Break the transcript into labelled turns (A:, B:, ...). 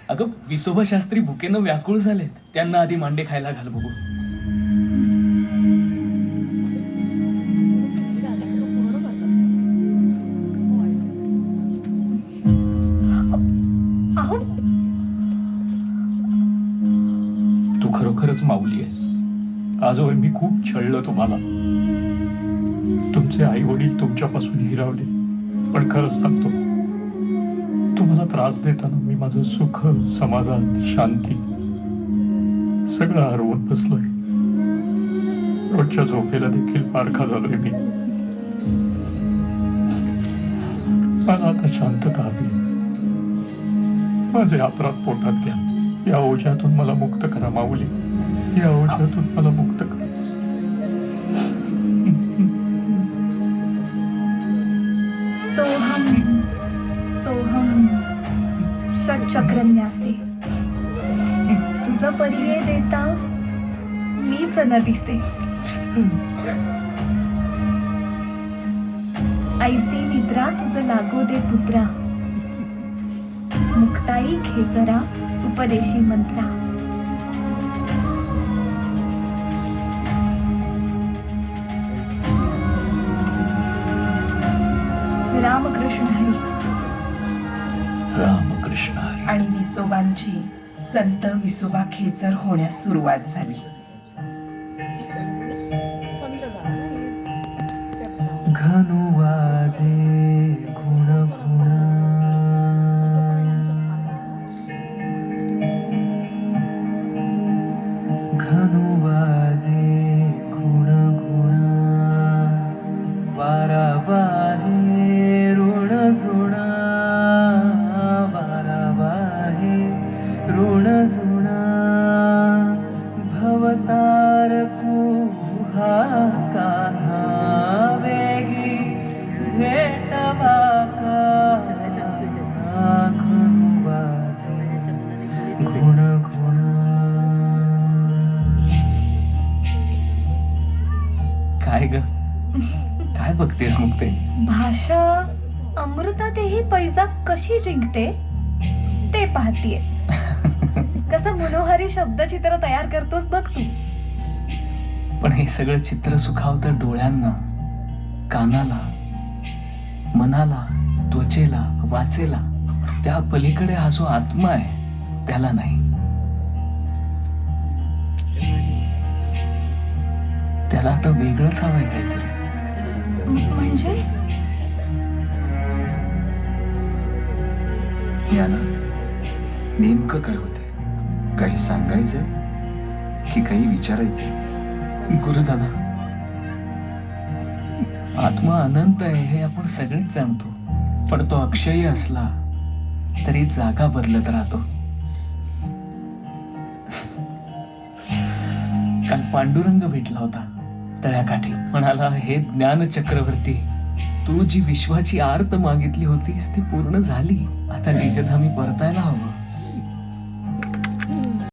A: अगं विसोबा शास्त्री भुकेनं व्याकुळ झालेत, त्यांना आधी मांडे खायला घाल बघू.
B: अहो,
A: तू खरोखरच माऊली आहेस. आजवर मी खूप छळलं तुम्हाला. तुमचे आई वडील तुमच्यापासून हिरावले, पण खरंच सांगतो, तुम्हाला त्रास देताना मी माझं सुख, समाधान, शांती सगळं हरवून बसलोय. रोजच्या झोपेला देखील पारखा झालोय मी. मला आता शांतता हवी. माझे अपराध पोटात घ्या. या ओझ्यातून मला मुक्त करा माऊली. या ओझ्यातून मला मुक्त करा.
B: सोहम सोहम षटचक्रन्यासे, तुझं परिये देता मीच न दिसे. ऐसी निद्रा तुझं लागो दे पुत्रा, मुक्ताई खेचरा उपदेशी मंत्रा. रामकृष्ण हरी.
A: रामकृष्ण हरी.
C: आणि विसोबांची संत विसोबा खेचर होण्यास सुरुवात झाली.
A: घनु वाजे गुण गुण, घनु वाजे गुण गुण, वारा वाहे ऋण जुणा, वारा वाहे ऋण जुणा, भवतारकू हा कान्हा वेगी भेटवा का. घनु वाजे गुण गुण. काय ग, काय बघतेस मुक्ते?
B: भाषा अमृतातेही पैजा कशी जिंकते ते पाहतीये. कसं मनोहारी शब्दचित्र तयार करतोस बघ तू.
A: पण हे सगळं चित्र सुखावतं डोळ्यांना, कानाला, मनाला, त्वचेला, वाचेला. त्या पलीकडे हा जो आत्मा आहे त्याला नाही. त्याला आता वेगळंच हवंय काहीतरी.
B: म्हणजे
D: याना नेमकं काय होते? काही सांगायचं की काही विचारायचं?
A: गुरुदादा, आत्मा अनंत आहे हे आपण सगळेच जाणतो, पण तो अक्षयी असला तरी जागा बदलत राहतो. काल पांडुरंग भेटला होता तळ्याकाठी. म्हणाला, हे ज्ञान चक्रवर्ती, तू जी विश्वाची आर्त मागितली होतीस ती पूर्ण झाली. आता निजधामी परतायला हवं.